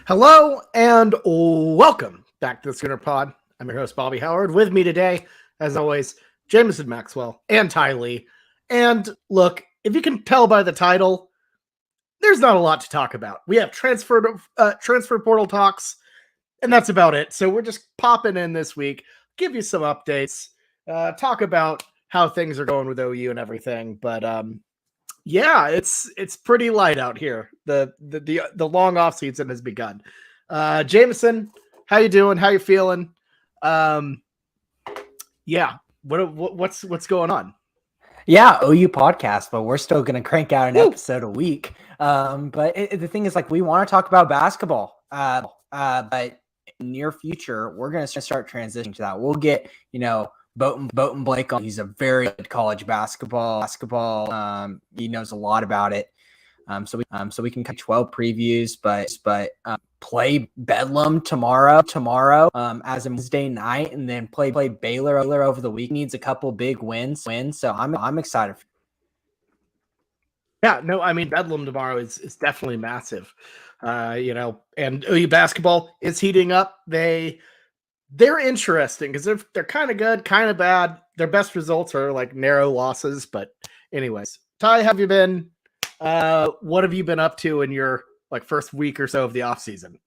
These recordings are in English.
Hello and welcome back to the Schooner Pod. I'm your host, Bobby Howard. With me today, as always, Jamison Maxwell and Ty Lee. And look, if you can tell by the title, there's not a lot to talk about. We have transfer portal talks, and that's about it. So we're just popping in this week, give you some updates, talk about how things are going with OU and everything. But yeah, it's pretty light out here. The long off season has begun. Jamison, how you doing? How you feeling? Yeah, what's going on? Yeah, OU podcast, but we're still going to crank out an episode a week. But the thing is, like, we want to talk about basketball. But in near future, we're going to start transitioning to that. We'll get, Boatin Blake on. He's a very good college basketball. He knows a lot about it. So we can cut 12 previews, but play Bedlam tomorrow as a Wednesday night, and then play Baylor over the week. Needs a couple big wins. So I'm excited. Yeah, no, I mean Bedlam tomorrow is definitely massive. And OU basketball is heating up. They're interesting because they're kind of good, kind of bad. Their best results are like narrow losses. But anyways, Ty, have you been? What have you been up to in your first week or so of the off season?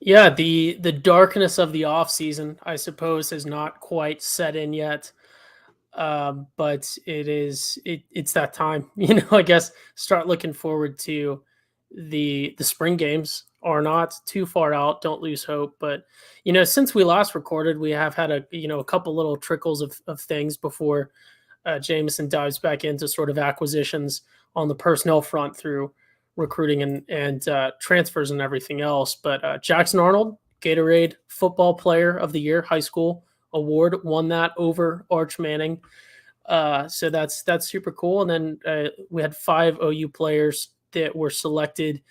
Yeah, the darkness of the off season, I suppose, has not quite set in yet. But it's that time. I guess start looking forward to the spring games. Are not too far out. Don't lose hope. But, since we last recorded, we have had a couple little trickles of things before Jamison dives back into sort of acquisitions on the personnel front through recruiting and transfers and everything else. But Jackson Arnold, Gatorade Football Player of the Year, high school award, won that over Arch Manning. So that's super cool. And then we had 5 OU players that were selected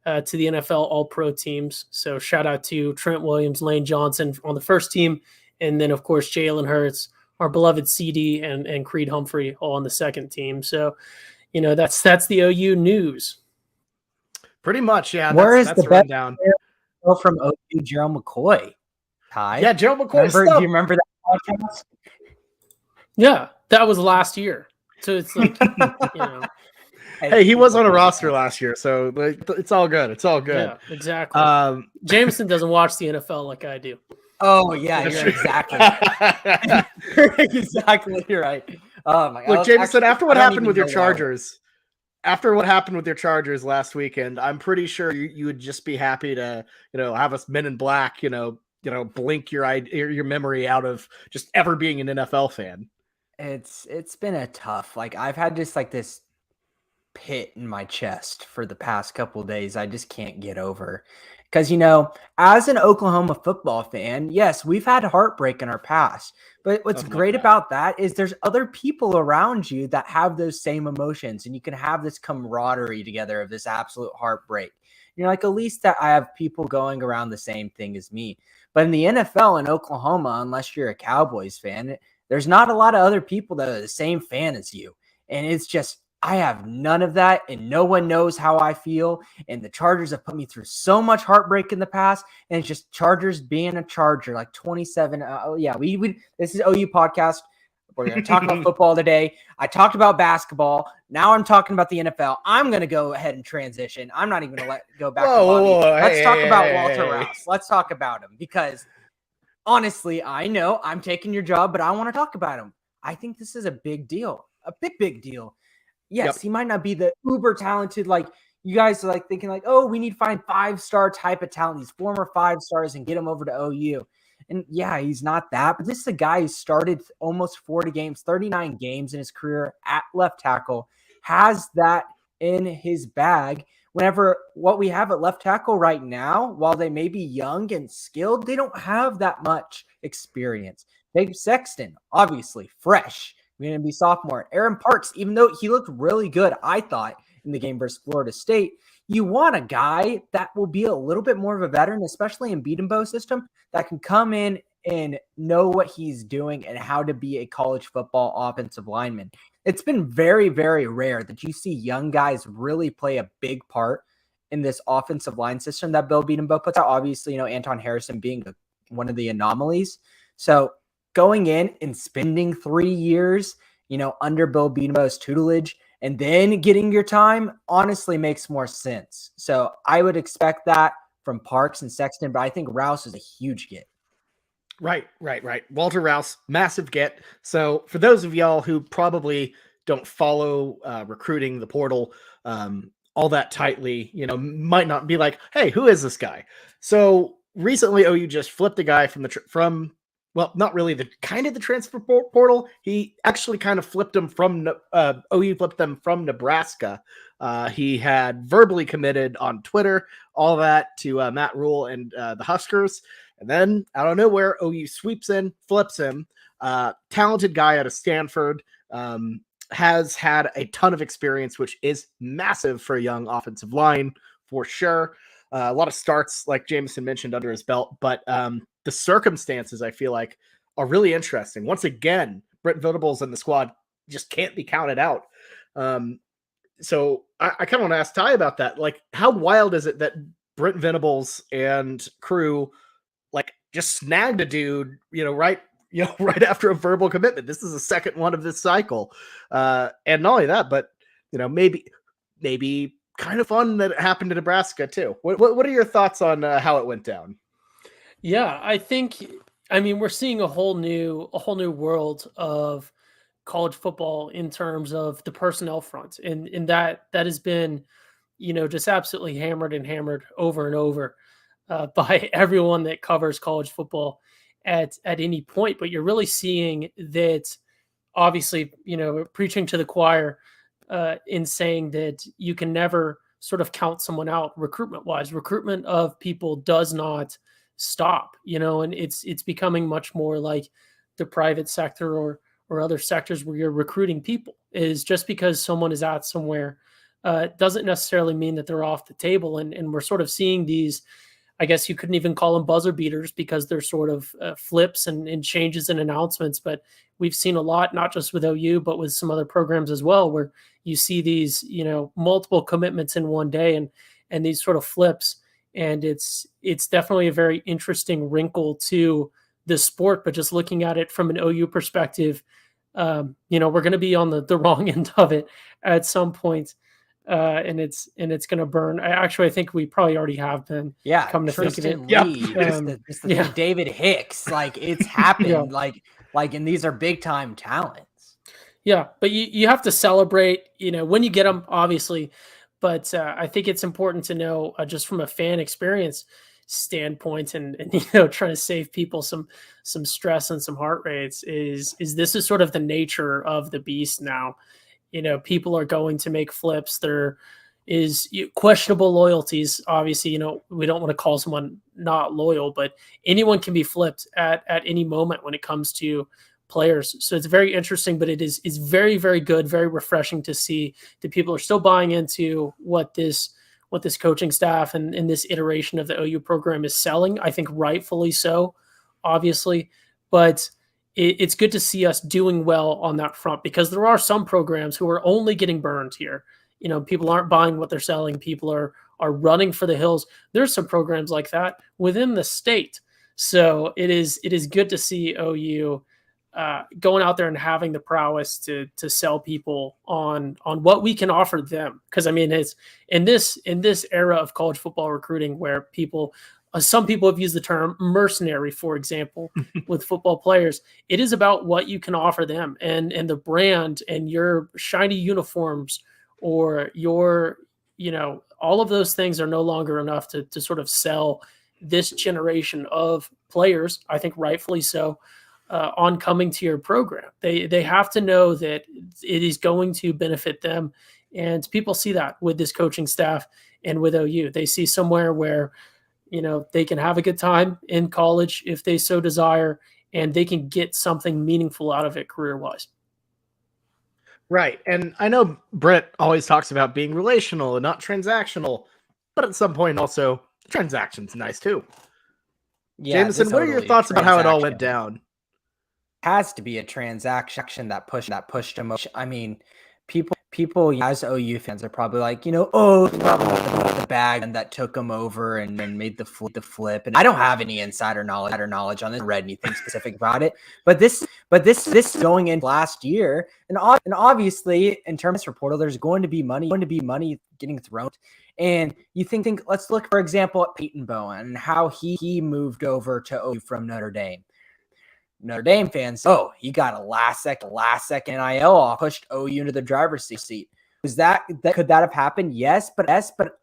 to the NFL All-Pro teams. So shout out to Trent Williams, Lane Johnson on the first team. And then, of course, Jalen Hurts, our beloved CD, and Creed Humphrey all on the second team. So, that's the OU news. Pretty much, yeah. Where is the rundown from OU? Gerald McCoy. Ty? Yeah, Gerald McCoy. Do you remember that podcast? Yeah, that was last year. So it's like, Hey, he was on a roster last year, so it's all good. It's all good. Yeah, exactly. Jameson doesn't watch the NFL like I do. Oh yeah, you're exactly exactly right. Oh my God. Look, Jamison, after what happened with your Chargers last weekend, I'm pretty sure you would just be happy to, have us Men in Black, blink your memory out of just ever being an NFL fan. It's been a tough, I've had just this pit in my chest for the past couple of days. I just can't get over. Because, as an Oklahoma football fan, yes, we've had heartbreak in our past. But what's great about that is there's other people around you that have those same emotions. And you can have this camaraderie together of this absolute heartbreak. You're like, at least that I have people going around the same thing as me. But in the NFL in Oklahoma, unless you're a Cowboys fan, there's not a lot of other people that are the same fan as you. And it's just, I have none of that, and no one knows how I feel. And the Chargers have put me through so much heartbreak in the past, and it's just Chargers being a Charger, 27. This is OU podcast. We're going to talk about football today. I talked about basketball. Now I'm talking about the NFL. I'm going to go ahead and transition. I'm not even going to go back to Bobby. Let's talk about Walter Rouse. Let's talk about him because, honestly, I know I'm taking your job, but I want to talk about him. I think this is a big deal, a big deal. Yes, He might not be the uber talented, you guys are thinking oh, we need to find 5-star type of talent, these former 5 stars, and get them over to OU. And yeah, he's not that, but this is a guy who started almost 40 games, 39 games in his career at left tackle, has that in his bag. Whenever what we have at left tackle right now, while they may be young and skilled, they don't have that much experience. Dave Sexton, obviously fresh. We're going to be sophomore. Aaron Parks, even though he looked really good, I thought, in the game versus Florida State, you want a guy that will be a little bit more of a veteran, especially in beat and bow system, that can come in and know what he's doing and how to be a college football offensive lineman. It's been very, very rare that you see young guys really play a big part in this offensive line system that Bill Bedenbaugh puts out. Obviously, Anton Harrison being one of the anomalies. So going in and spending 3 years, under Bill Bedenbaugh's tutelage and then getting your time honestly makes more sense. So I would expect that from Parks and Sexton, but I think Rouse is a huge get. Right. Walter Rouse, massive get. So for those of y'all who probably don't follow recruiting the portal all that tightly, might not be like, hey, who is this guy? So recently OU just flipped a guy from not really the transfer portal. He actually kind of flipped him from OU flipped them from Nebraska. He had verbally committed on Twitter, all that to Matt Rule and the Huskers. And then out of nowhere, OU sweeps in, flips him. Talented guy out of Stanford, has had a ton of experience, which is massive for a young offensive line for sure. A lot of starts, like Jamison mentioned, under his belt, but the circumstances, I feel like, are really interesting. Once again, Brent Venables and the squad just can't be counted out. So I kind of want to ask Ty about that. Like, how wild is it that Brent Venables and crew just snagged a dude, right after a verbal commitment? This is the second one of this cycle. And not only that, but maybe kind of fun that it happened to Nebraska too. What are your thoughts on how it went down? Yeah, we're seeing a whole new world of college football in terms of the personnel front. And that has been, just absolutely hammered over and over by everyone that covers college football at any point. But you're really seeing that, obviously, preaching to the choir in saying that you can never sort of count someone out recruitment wise. Recruitment of people does not stop, and it's becoming much more like the private sector or other sectors where you're recruiting people. Is just because someone is at somewhere doesn't necessarily mean that they're off the table. And we're sort of seeing these, I guess you couldn't even call them buzzer beaters because they're sort of flips and changes in announcements. But we've seen a lot, not just with OU, but with some other programs as well, where you see these, multiple commitments in one day and these sort of flips. And it's definitely a very interesting wrinkle to the sport. But just looking at it from an OU perspective, we're going to be on the wrong end of it at some point. And it's going to burn. I think we probably already have been. Yeah, come to think of it. Lee, David Hicks, it's happened. And these are big time talents. Yeah, but you have to celebrate, when you get them, obviously. But I think it's important to know, just from a fan experience standpoint, and trying to save people some stress and some heart rates, is this is sort of the nature of the beast now. People are going to make flips. There is questionable loyalties. Obviously, we don't want to call someone not loyal, but anyone can be flipped at any moment when it comes to players. So it's very interesting, but it is very, very good, very refreshing to see that people are still buying into what this coaching staff and this iteration of the OU program is selling. I think rightfully so, obviously, but it's good to see us doing well on that front, because there are some programs who are only getting burned here. People aren't buying what they're selling. People are running for the hills. There's some programs like that within the state. So it is good to see OU going out there and having the prowess to sell people on what we can offer them. Because it's in this era of college football recruiting where people, some people have used the term mercenary, for example, with football players. It is about what you can offer them, and the brand and your shiny uniforms or your, all of those things are no longer enough to sort of sell this generation of players. I think rightfully so. On coming to your program, they have to know that it is going to benefit them, and people see that with this coaching staff and with OU. They see somewhere where they can have a good time in college if they so desire, and they can get something meaningful out of it career-wise. Right. And I know Brett always talks about being relational and not transactional, but at some point also transaction's nice too. Yeah, Jamison, what are your thoughts about how it all went down? Has to be a transaction that pushed him. people as OU fans are probably like, oh, it's probably the bag and that took them over and then made the flip. And I don't have any insider knowledge on this, read anything specific about it. But this going in last year, and obviously in terms of portal, there's going to be money getting thrown. And you think let's look, for example, at Peyton Bowen and how he moved over to OU from Notre Dame. Notre Dame fans, he got a last second NIL off, pushed OU into the driver's seat. Could that have happened? Yes, but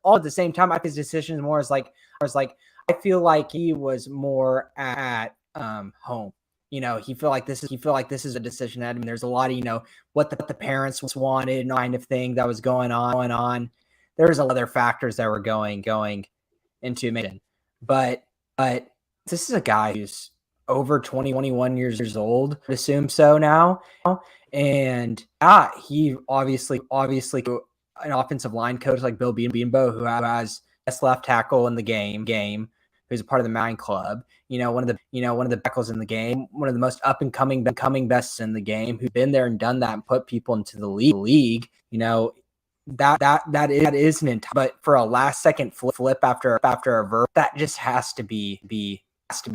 all at the same time, I think his decision more is like I feel like he was more at home. He feel like this is a decision that, I mean, there's a lot of what the parents wanted, kind of thing that was going on. There's other factors that were going into it, but this is a guy who's over 21 years old, I assume so now. And he obviously an offensive line coach like Bill Beanbo, who has best left tackle in the game, who's a part of the Mountain Club. One of the tackles in the game, one of the most up and coming bests in the game, who's been there and done that and put people into the league. That isn't, but for a last second flip after a verb, that just has to be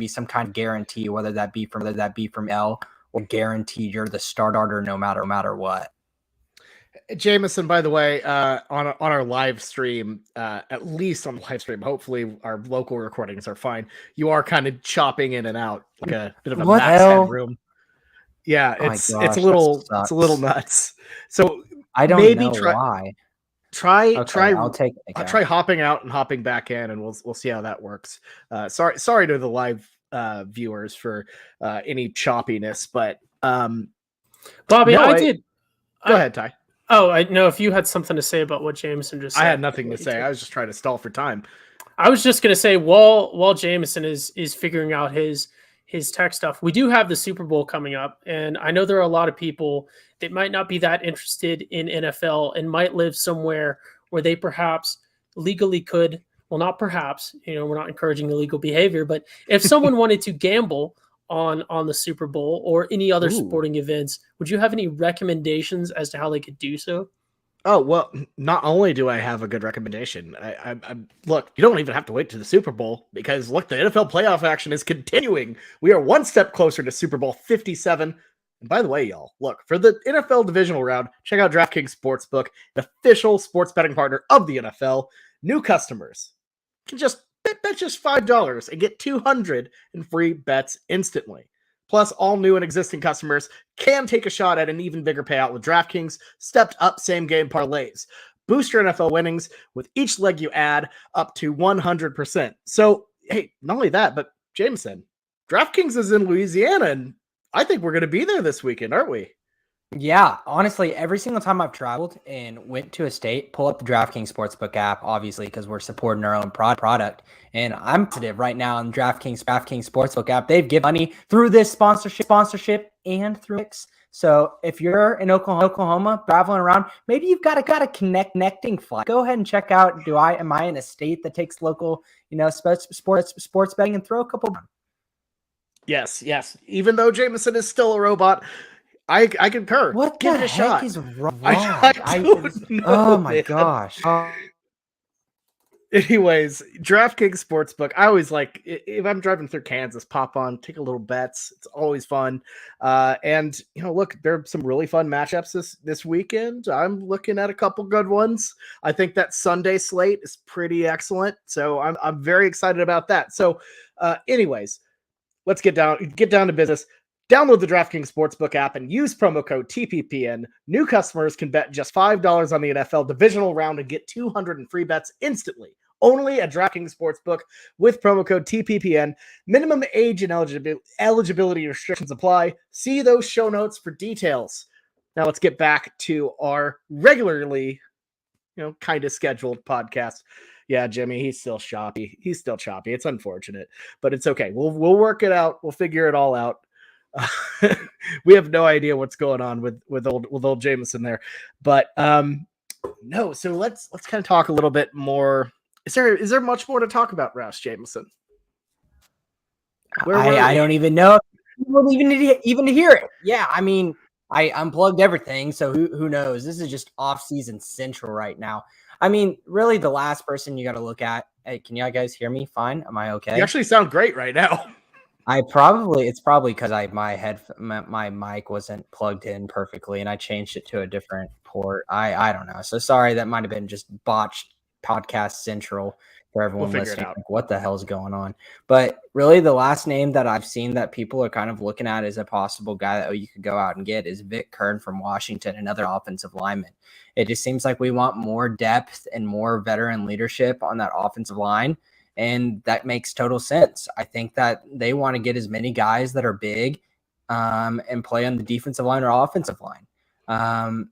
some kind of guarantee, whether that be from L or guaranteed you're the starter no matter what. Jamison, by the way, on our live stream, at least on the live stream, hopefully our local recordings are fine. You are kind of chopping in and out like a bit of a Max Headroom. Yeah, it's a little nuts. So I don't know why. Try I'll take it. I'll try hopping out and hopping back in, and we'll see how that works. Sorry to the live viewers for any choppiness, but Bobby, no, I did. Go ahead, Ty. Oh, I know if you had something to say about what Jamison just said. I had nothing to say. I was just trying to stall for time. I was just going to say, while Jamison is figuring out his tech stuff, we do have the Super Bowl coming up, and I know there are a lot of people that might not be that interested in NFL and might live somewhere where they perhaps legally could. Well, not perhaps. We're not encouraging illegal behavior, but if someone wanted to gamble on the Super Bowl or any other sporting events, would you have any recommendations as to how they could do so? Oh, well, not only do I have a good recommendation, I look, you don't even have to wait to the Super Bowl, because look, the NFL playoff action is continuing. We are one step closer to Super Bowl 57. And by the way, y'all, look, for the NFL divisional round, check out DraftKings Sportsbook, the official sports betting partner of the NFL. New customers can just bet just $5 and get 200 in free bets instantly. Plus, all new and existing customers can take a shot at an even bigger payout with DraftKings stepped up same game parlays. Boost your NFL winnings with each leg you add up to 100%. So, hey, not only that, but Jamison, DraftKings is in Louisiana, and I think we're going to be there this weekend, aren't we? Yeah, honestly, every single time I've traveled and went to a state, pull up the DraftKings Sportsbook app, obviously, because we're supporting our own product. And I'm positive right now on DraftKings Sportsbook app. They've given money through this sponsorship and through X. So if you're in Oklahoma traveling around, maybe you've got a connecting flight. Go ahead and check out, am I in a state that takes local, sports betting, and throw a couple. Yes. Even though Jamison is still a robot, I concur. What Give the it a heck shot. is wrong? I don't know, oh my man. gosh. Anyways, DraftKings Sportsbook. I always like, if I'm driving through Kansas, pop on, take a little bets. It's always fun. And look, there are some really fun matchups this weekend. I'm looking at a couple good ones. I think that Sunday slate is pretty excellent. So I'm very excited about that. So, anyways, let's get down to business. Download the DraftKings Sportsbook app and use promo code TPPN. New customers can bet just $5 on the NFL divisional round and get 200 in free bets instantly. Only at DraftKings Sportsbook with promo code TPPN. Minimum age and eligibility restrictions apply. See those show notes for details. Now let's get back to our regularly, kind of scheduled podcast. Yeah, Jimmy, he's still choppy. It's unfortunate, but it's okay. We'll work it out. We'll figure it all out. We have no idea what's going on with old Jamison there, but no. So let's kind of talk a little bit more. Is there much more to talk about Rouse Jamison? I don't even know if people even to hear it. Yeah, I mean, I unplugged everything, so who knows? This is just off-season central right now. I mean, really, the last person you got to look at. Hey, can you guys hear me? Fine. Am I okay? You actually sound great right now. It's probably because my mic wasn't plugged in perfectly, and I changed it to a different port. I don't know. So sorry, that might have been just botched podcast central for everyone We'll figure it listening. out. Like, what the hell is going on? But really, the last name that I've seen that people are kind of looking at as a possible guy that you could go out and get is Vic Kern from Washington, another offensive lineman. It just seems like we want more depth and more veteran leadership on that offensive line. And that makes total sense. I think that they want to get as many guys that are big and play on the defensive line or offensive line.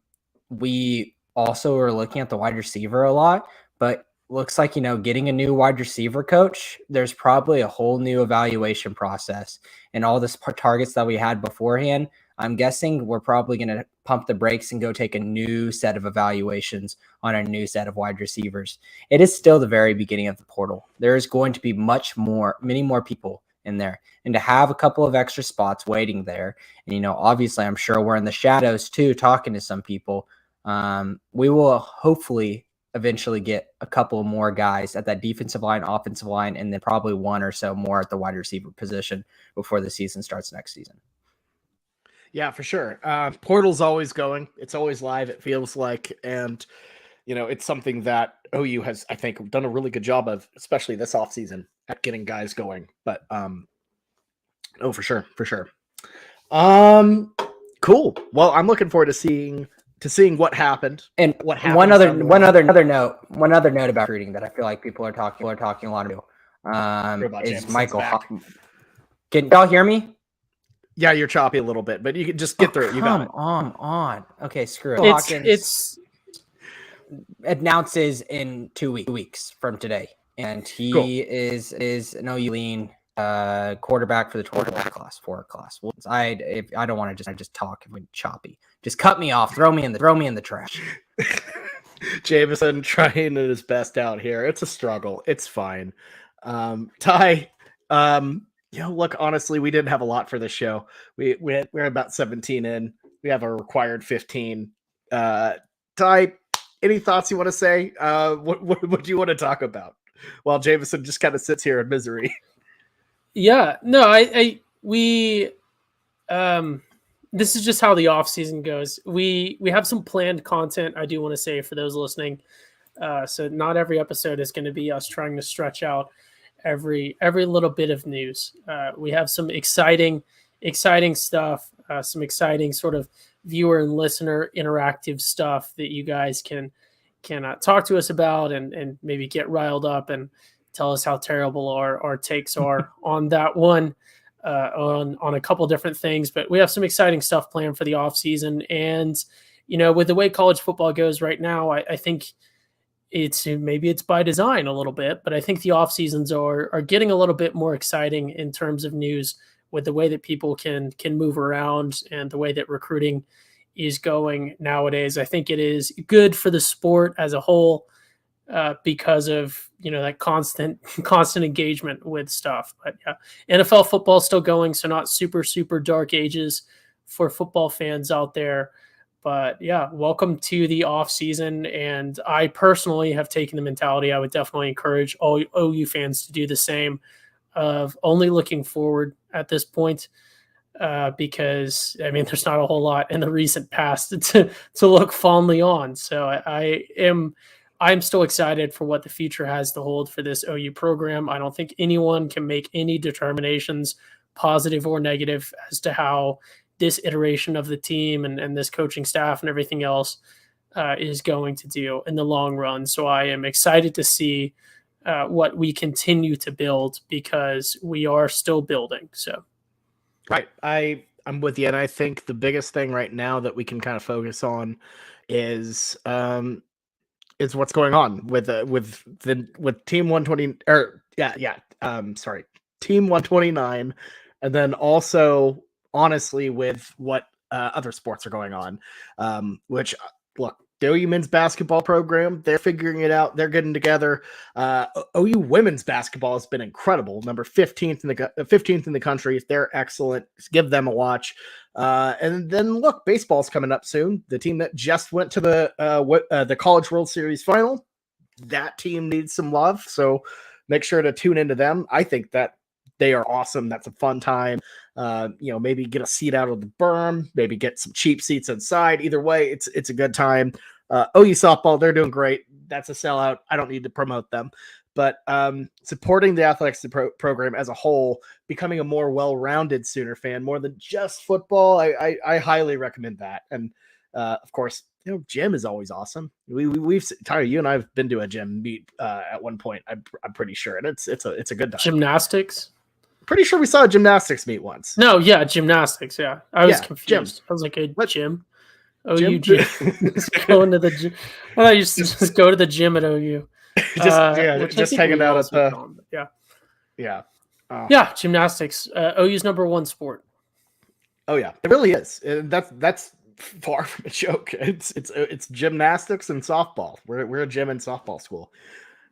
We also are looking at the wide receiver a lot, but looks like, getting a new wide receiver coach, there's probably a whole new evaluation process. And all this targets that we had beforehand, I'm guessing we're probably going to pump the brakes and go take a new set of evaluations on a new set of wide receivers. It is still the very beginning of the portal. There is going to be many more people in there. And to have a couple of extra spots waiting there, and, obviously I'm sure we're in the shadows too, talking to some people. We will hopefully eventually get a couple more guys at that defensive line, offensive line, and then probably one or so more at the wide receiver position before the season starts next season. Yeah, for sure. Portal's always going. It's always live, it feels like. And, it's something that OU has, I think, done a really good job of, especially this offseason, at getting guys going. But, for sure. Cool. Well, I'm looking forward to seeing what happened. And what happened. One other note about recruiting that I feel like people are talking a lot about. Is Michael. Can y'all hear me? Yeah, you're choppy a little bit, but you can just get through it. You got it. On. Okay, screw it. It's announces in 2 weeks from today, and he is an OU lean quarterback for the 4 class. Well, if I don't want to just talk if we're choppy. Just cut me off. Throw me in the trash. Jamison trying his best out here. It's a struggle. It's fine. Ty, look, honestly, we didn't have a lot for this show. We're about 17 in. We have a required 15. Ty, any thoughts you want to say? What do you want to talk about? While Jamison just kind of sits here in misery. Yeah, no, this is just how the off season goes. We have some planned content. I do want to say for those listening. So not every episode is going to be us trying to stretch out every little bit of news. We have some exciting stuff, some exciting sort of viewer and listener interactive stuff that you guys can talk to us about and maybe get riled up and tell us how terrible our takes are on that one, on a couple different things. But we have some exciting stuff planned for the off season. And, with the way college football goes right now, I think maybe it's by design a little bit, but I think the off seasons are getting a little bit more exciting in terms of news with the way that people can move around and the way that recruiting is going nowadays. I think it is good for the sport as a whole because of that constant engagement with stuff. But yeah, NFL football is still going, so not super dark ages for football fans out there. But yeah, welcome to the off season. And I personally have taken the mentality I would definitely encourage all OU fans to do the same, of only looking forward at this point, because there's not a whole lot in the recent past to look fondly on. So I'm still excited for what the future has to hold for this OU program. I don't think anyone can make any determinations, positive or negative, as to how this iteration of the team and this coaching staff and everything else is going to do in the long run. So I am excited to see what we continue to build, because we are still building. So, right. I'm with you. And I think the biggest thing right now that we can kind of focus on is what's going on with Team 120 Team 129. And then also, honestly, with what other sports are going on, which, look, the OU men's basketball program, they're figuring it out. They're getting together. OU women's basketball has been incredible. Number 15th in the country. They're excellent. Just give them a watch. And then look, baseball's coming up soon. The team that just went to the College World Series final, that team needs some love. So make sure to tune into them. I think that they are awesome. That's a fun time. Maybe get a seat out of the berm, maybe get some cheap seats inside. Either way, it's a good time. OU softball, they're doing great. That's a sellout. I don't need to promote them. But supporting the athletics program as a whole, becoming a more well-rounded Sooner fan, more than just football, I highly recommend that. And of course, gym is always awesome. We've Tyler, you and I have been to a gym meet at one point. I'm pretty sure, and it's a good time. Gymnastics. Pretty sure we saw a gymnastics meet once. No, yeah, gymnastics. Yeah, I was confused. Gym. I was like, What? gym? OU gym. Just going to the gym. I thought you just go to the gym at OU. just hanging out at the. Yeah, gymnastics. OU's number one sport. Oh yeah, it really is. That's far from a joke. It's gymnastics and softball. We're a gym and softball school.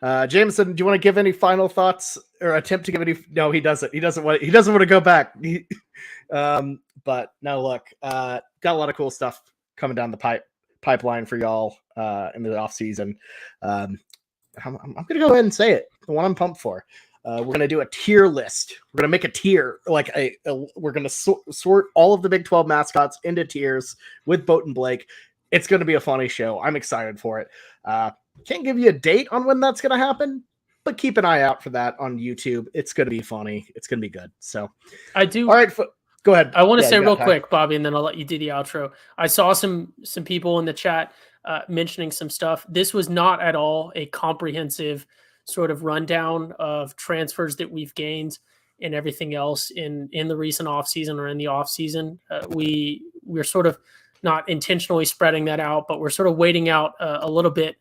Jamison, do you want to give any final thoughts or attempt to give any? No, he doesn't. He doesn't want to go back. But no, look, got a lot of cool stuff coming down the pipeline for y'all in the off season. I'm gonna go ahead and say it. The one I'm pumped for. We're gonna do a tier list. We're gonna make a tier, like we're gonna sort all of the Big 12 mascots into tiers with Boat and Blake. It's gonna be a funny show. I'm excited for it. Can't give you a date on when that's going to happen, but keep an eye out for that on YouTube. It's going to be funny. It's going to be good. So I do. All right. Go ahead. I want to say real quick, Bobby, and then I'll let you do the outro. I saw some people in the chat mentioning some stuff. This was not at all a comprehensive sort of rundown of transfers that we've gained and everything else in the recent offseason or in the offseason. We're sort of not intentionally spreading that out, but we're sort of waiting out a little bit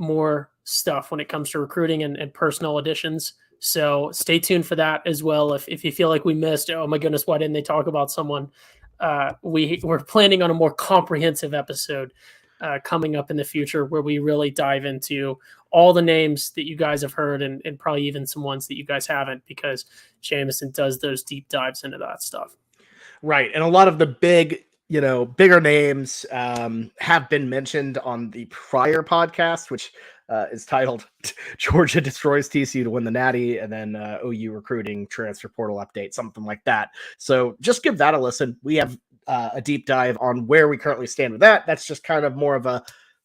more stuff when it comes to recruiting and personnel additions. So stay tuned for that as well. If you feel like we missed, oh my goodness, why didn't they talk about someone? We're planning on a more comprehensive episode coming up in the future where we really dive into all the names that you guys have heard and probably even some ones that you guys haven't, because Jamison does those deep dives into that stuff. Right. And a lot of the bigger names have been mentioned on the prior podcast, which is titled Georgia Destroys TCU to Win the Natty, and then OU Recruiting Transfer Portal Update, something like that. So just give that a listen. We have a deep dive on where we currently stand with that. That's just kind of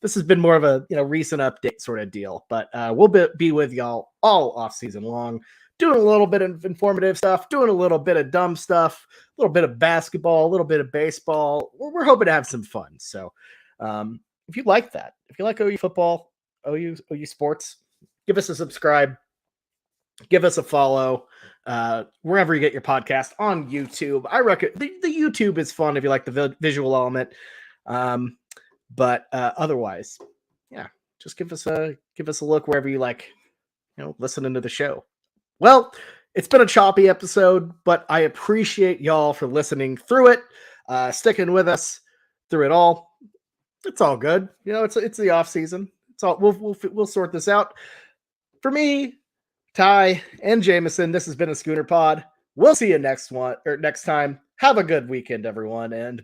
this has been more of a recent update sort of deal, but we'll be with y'all all off season long, doing a little bit of informative stuff, doing a little bit of dumb stuff, a little bit of basketball, a little bit of baseball. We're hoping to have some fun. So if you like that, if you like OU football, OU sports, give us a subscribe, give us a follow wherever you get your podcast on YouTube. I reckon the YouTube is fun if you like the visual element. But otherwise, yeah, just give us a look wherever you like, listening to the show. Well, it's been a choppy episode, but I appreciate y'all for listening through it, sticking with us through it all. It's all good. It's the off season. It's all we'll sort this out. For me, Ty, and Jamison, this has been a Schooner Pod. We'll see you next time. Have a good weekend, everyone, and